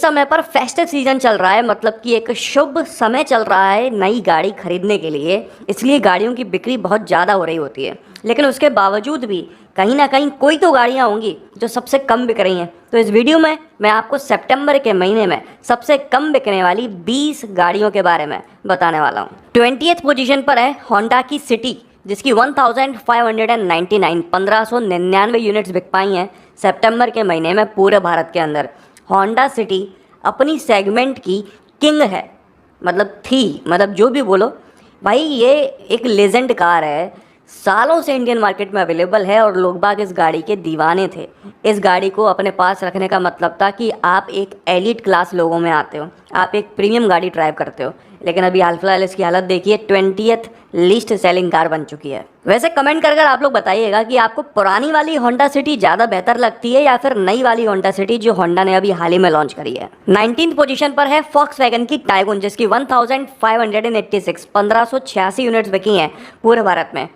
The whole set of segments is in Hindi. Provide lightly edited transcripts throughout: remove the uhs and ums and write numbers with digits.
इस समय पर फेस्टिव सीजन चल रहा है, मतलब कि एक शुभ समय चल रहा है नई गाड़ी खरीदने के लिए। इसलिए गाड़ियों की बिक्री बहुत ज़्यादा हो रही होती है, लेकिन उसके बावजूद भी कहीं ना कहीं कोई तो गाड़ियाँ होंगी जो सबसे कम बिक रही हैं। तो इस वीडियो में मैं आपको सितंबर के महीने में सबसे कम बिकने वाली 20 गाड़ियों के बारे में बताने वाला हूँ। 20th पोजीशन पर है होंडा की सिटी, जिसकी 1599 यूनिट्स बिक पाई हैं सितंबर के महीने में पूरे भारत के अंदर। होंडा सिटी अपनी सेगमेंट की किंग है, मतलब जो भी बोलो भाई, ये एक लेजेंड कार है, सालों से इंडियन मार्केट में अवेलेबल है और लोग बाग इस गाड़ी के दीवाने थे। इस गाड़ी को अपने पास रखने का मतलब था कि आप एक एलिट क्लास लोगों में आते हो, आप एक प्रीमियम गाड़ी ड्राइव करते हो। लेकिन अभी हाल फिलहाल इसकी हालत देखिए, 20th लिस्ट सेलिंग कार बन चुकी है। वैसे कमेंट कर आप लोग बताइएगा कि आपको पुरानी वाली होंडा सिटी ज़्यादा बेहतर लगती है या फिर नई वाली होंडा सिटी जो होंडा ने अभी हाल ही में लॉन्च करी है। 19th पोजीशन पर है फॉक्सवैगन की टाइगून, जिसकी 1586 यूनिट्स बिकी हैं पूरे भारत में।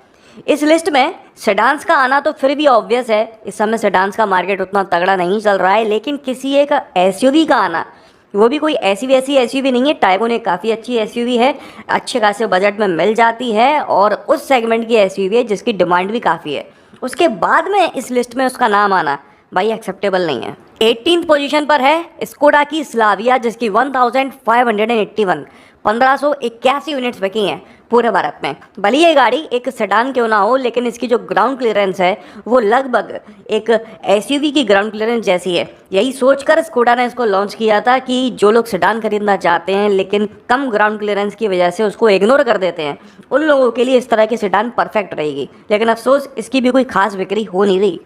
इस लिस्ट में सेडान्स का आना तो फिर भी ऑब्वियस है, इस समय सेडान्स का मार्केट उतना तगड़ा नहीं चल रहा है, लेकिन किसी एक एसयूवी का आना, वो भी कोई ऐसी वैसी एसयूवी नहीं है। टाइगोन एक काफ़ी अच्छी एसयूवी है, अच्छे खासे बजट में मिल जाती है और उस सेगमेंट की एसयूवी है जिसकी डिमांड भी काफ़ी है। उसके बाद में इस लिस्ट में उसका नाम आना भाई एक्सेप्टेबल नहीं है। 18th पोजीशन पर है स्कोडा की स्लाविया, जिसकी 1581 यूनिट्स बिकी हैं पूरे भारत में। भले ये गाड़ी एक सेडान क्यों ना हो, लेकिन इसकी जो ग्राउंड क्लियरेंस है वो लगभग एक एसयूवी की ग्राउंड क्लियरेंस जैसी है। यही सोचकर स्कोडा ने इसको लॉन्च किया था कि जो लोग सेडान खरीदना चाहते हैं लेकिन कम ग्राउंड क्लियरेंस की वजह से उसको इग्नोर कर देते हैं, उन लोगों के लिए इस तरह की सेडान परफेक्ट रहेगी। लेकिन अफसोस इसकी भी कोई खास बिक्री हो नहीं रही।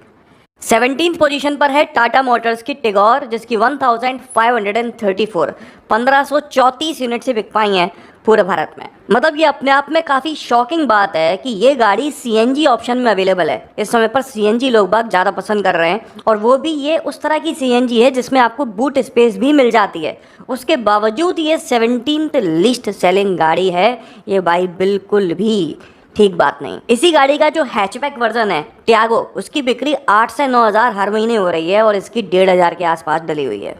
17th पोजीशन पर है टाटा मोटर्स की टिगोर, जिसकी 1534 यूनिट से बिक पाई हैं पूरे भारत में। मतलब ये अपने आप में काफ़ी शॉकिंग बात है कि ये गाड़ी सीएनजी ऑप्शन में अवेलेबल है। इस समय पर सीएनजी लोग बाग ज़्यादा पसंद कर रहे हैं, और वो भी ये उस तरह की सीएनजी है जिसमें आपको बूट स्पेस भी मिल जाती है। उसके बावजूद ये 17th लिस्ट सेलिंग गाड़ी है। ये भाई बिल्कुल भी ठीक बात नहीं। इसी गाड़ी का जो हैचबैक वर्जन है टियागो, उसकी बिक्री 8 से 9 हज़ार हर महीने हो रही है और इसकी 1,500 हज़ार के आसपास डली हुई है।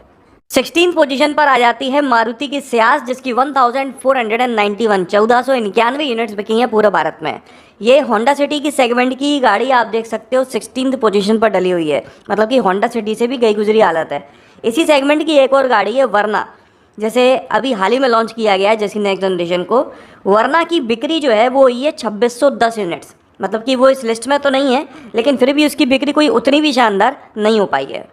16th पोजीशन पर आ जाती है मारुति की सियाज, जिसकी 1491 यूनिट्स बिकी हैं पूरे भारत में। ये होंडा सिटी की सेगमेंट की गाड़ी आप देख सकते हो 16th पोजीशन पर डली हुई है, मतलब कि होंडा सिटी से भी गई गुजरी हालत है। इसी सेगमेंट की एक और गाड़ी है वरना, जैसे अभी हाल ही में लॉन्च किया गया है जैसी नेक्स्ट जनरेशन को। वरना की बिक्री जो है वो ये 2610 यूनिट्स, मतलब कि वो इस लिस्ट में तो नहीं है, लेकिन फिर भी उसकी बिक्री कोई उतनी भी शानदार नहीं हो पाई है।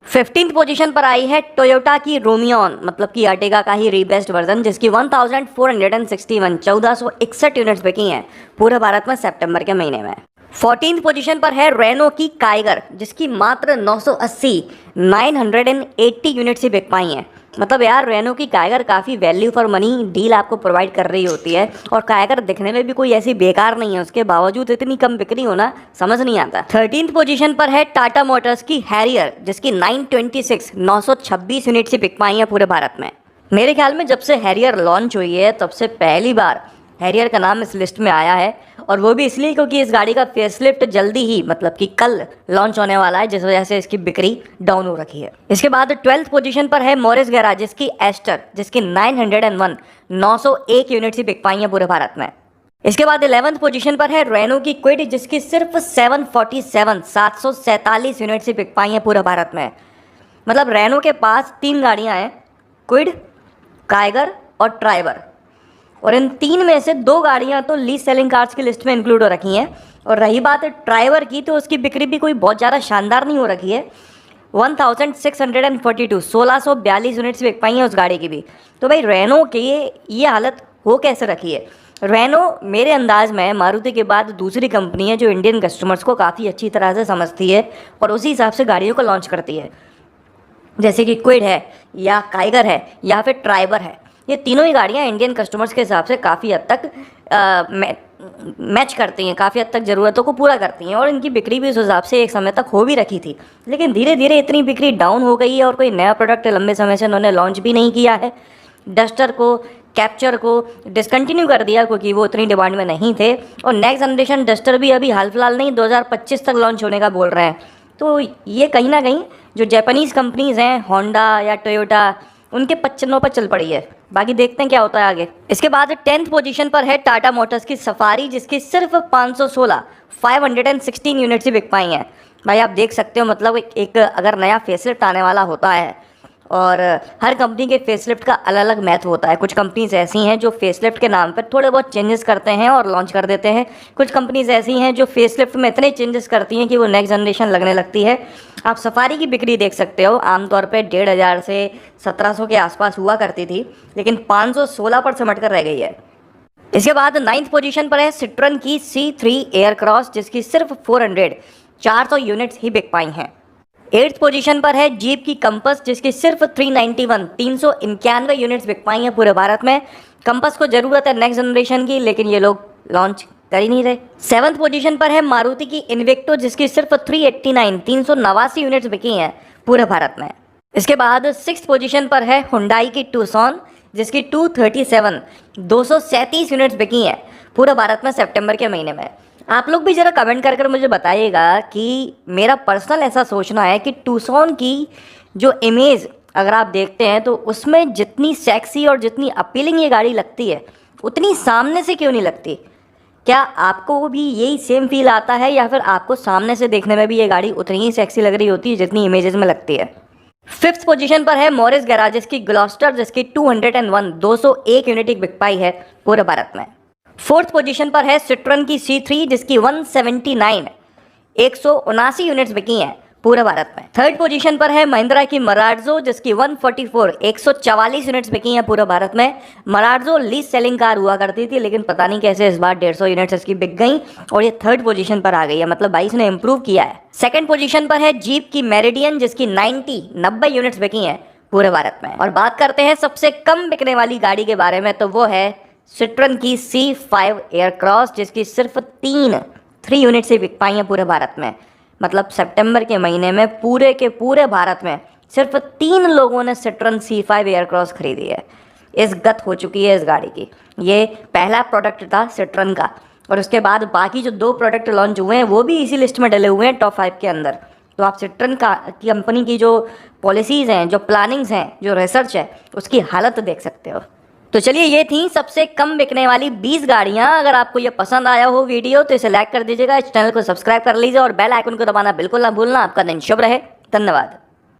15th पोजीशन पर आई है टोयोटा की रोमियन, मतलब कि अर्टिगा का ही रीबेस्ट वर्जन, जिसकी 1461 यूनिट्स बिकी हैं पूरे भारत में सितंबर के महीने में। 14th पोजीशन पर है रेनो की काइगर, जिसकी मात्र 980 यूनिट से बिक पाई हैं। मतलब यार, रेनो की काइगर काफ़ी वैल्यू फॉर मनी डील आपको प्रोवाइड कर रही होती है, और काइगर दिखने में भी कोई ऐसी बेकार नहीं है, उसके बावजूद इतनी कम बिक्री होना समझ नहीं आता। 13th पोजीशन पर है टाटा मोटर्स की हैरियर, जिसकी 926 यूनिट से बिक पाई हैं पूरे भारत में। मेरे ख्याल में जब से हैरियर लॉन्च हुई है तब से पहली बार हैरियर का नाम इस लिस्ट में आया है, और वो भी इसलिए क्योंकि इस गाड़ी का फेसलिफ्ट जल्दी ही, मतलब कि कल लॉन्च होने वाला है, जिस वजह से इसकी बिक्री डाउन हो रखी है। इसके बाद 12th पोजीशन पर है मॉरिस गैराज, जिसकी एस्टर, जिसकी 901 यूनिट से बिक पाई है पूरे भारत में। इसके बाद 11th पोजीशन पर है रेनो की क्विड, जिसकी सिर्फ 747 यूनिट से बिक पाई है पूरे भारत में। मतलब रेनो के पास 3 गाड़ियाँ हैं, क्विड, काइगर और ट्राइबर, और इन 3 में से 2 गाड़ियां तो लीस्ट सेलिंग कार्स की लिस्ट में इंक्लूड हो रखी हैं। और रही बात ड्राइवर की, तो उसकी बिक्री भी कोई बहुत ज़्यादा शानदार नहीं हो रखी है। 1642 यूनिट्स बिक पाई हैं उस गाड़ी की भी। तो भाई रेनो की ये हालत हो कैसे रखी है। रेनो मेरे अंदाज में मारुति के बाद दूसरी कंपनी है जो इंडियन कस्टमर्स को काफ़ी अच्छी तरह से समझती है और उसी हिसाब से गाड़ियों को लॉन्च करती है, जैसे कि क्विड है या काइगर है या फिर ट्राइबर है। ये तीनों ही गाड़ियाँ इंडियन कस्टमर्स के हिसाब से काफ़ी हद तक मैच करती हैं, काफ़ी हद तक ज़रूरतों को पूरा करती हैं, और इनकी बिक्री भी उस हिसाब से एक समय तक हो भी रखी थी। लेकिन धीरे धीरे इतनी बिक्री डाउन हो गई है और कोई नया प्रोडक्ट लंबे समय से उन्होंने लॉन्च भी नहीं किया है। डस्टर को, कैप्चर को डिसकंटिन्यू कर दिया क्योंकि वो उतनी डिमांड में नहीं थे, और नेक्स्ट जनरेशन डस्टर भी अभी हाल फिलहाल नहीं 2025 तक लॉन्च होने का बोल रहे हैं। तो ये कहीं ना कहीं जो जापानीज़ कंपनीज़ हैं, होंडा या टोयोटा उनके पच्चनों पर चल पड़ी है। बाकी देखते हैं क्या होता है आगे। इसके बाद 10th पोजीशन पर है टाटा मोटर्स की सफारी, जिसकी सिर्फ 516 यूनिट्स ही बिक पाई हैं। भाई आप देख सकते हो, मतलब एक अगर नया फेसलिफ्ट आने वाला होता है, और हर कंपनी के फेसलिफ्ट का अलग अलग महत्व होता है। कुछ कंपनीज ऐसी हैं जो फेसलिफ्ट के नाम पर थोड़े बहुत चेंजेस करते हैं और लॉन्च कर देते हैं। कुछ कंपनीज ऐसी हैं जो फेसलिफ्ट में इतने चेंजेस करती हैं कि वो नेक्स्ट जनरेशन लगने लगती है। आप सफारी की बिक्री देख सकते हो, आमतौर पे 1500 से 1700 के आसपास हुआ करती थी, लेकिन 516 पर सिमट कर रह गई है। इसके बाद 9th पोजीशन पर है सिट्रन की C3 एयरक्रॉस, जिसकी सिर्फ 400 यूनिट्स ही बिक पाई हैं। 8th पोजीशन पर है जीप की कंपस, जिसकी सिर्फ 391 यूनिट्स बिक पाई हैं पूरे भारत में। कंपस को ज़रूरत है नेक्स्ट जनरेशन की, लेकिन ये लोग लॉन्च कर ही नहीं रहे। 7th पोजीशन पर है मारुति की इन्विक्टो, जिसकी सिर्फ 389 यूनिट्स बिकी हैं पूरे भारत में। इसके बाद 6th पोजीशन पर है हुंडई की टूसॉन, जिसकी 237 यूनिट्स बिकी हैं पूरे भारत में सितंबर के महीने में। आप लोग भी ज़रा कमेंट कर मुझे बताइएगा कि मेरा पर्सनल ऐसा सोचना है कि टूसॉन की जो इमेज अगर आप देखते हैं तो उसमें जितनी सेक्सी और जितनी अपीलिंग ये गाड़ी लगती है, उतनी सामने से क्यों नहीं लगती? क्या आपको भी यही सेम फील आता है, या फिर आपको सामने से देखने में भी ये गाड़ी उतनी ही सेक्सी लग रही होती है जितनी इमेजेस में लगती है? 5th पोजीशन पर है मॉरिस गैराजेस की ग्लॉस्टर, जिसकी 201 यूनिट बिक पाई है पूरे भारत में। 4th पोजीशन पर है सिट्रन की C3, जिसकी 179 यूनिट्स बिकी हैं पूरे भारत में। 3rd पोजीशन पर है महिंद्रा की मरार्जो, जिसकी 144 यूनिट्स बिकी हैं पूरे भारत में। मरार्जो लीस्ट सेलिंग कार हुआ करती थी, लेकिन पता नहीं कैसे इस बार 150 यूनिट्स इसकी बिक गई और ये 3rd पोजीशन पर आ गई है। मतलब 22 ने इंप्रूव किया है। 2nd पोजीशन पर है जीप की मेरिडियन, जिसकी 90 यूनिट्स बिकी हैं पूरे भारत में। और बात करते हैं सबसे कम बिकने वाली गाड़ी के बारे में, तो वो है सिट्रन की C5 एयरक्रॉस, जिसकी सिर्फ 3 यूनिट से बिक पाई हैं पूरे भारत में। मतलब सितंबर के महीने में पूरे के पूरे भारत में सिर्फ 3 लोगों ने सिट्रन C5 एयरक्रॉस खरीदी है। इस गत हो चुकी है इस गाड़ी की। ये पहला प्रोडक्ट था सिट्रन का, और उसके बाद बाकी जो 2 प्रोडक्ट लॉन्च हुए हैं वो भी इसी लिस्ट में डले हुए हैं टॉप 5 के अंदर। तो आप सिट्रन का कंपनी की जो पॉलिसीज़ हैं, जो प्लानिंग्स हैं, जो रिसर्च है, उसकी हालत देख सकते हो। तो चलिए, ये थी सबसे कम बिकने वाली 20 गाड़ियां। अगर आपको ये पसंद आया हो वीडियो तो इसे लाइक कर दीजिएगा, इस चैनल को सब्सक्राइब कर लीजिए और बेल आइकन को दबाना बिल्कुल ना भूलना। आपका दिन शुभ रहे। धन्यवाद।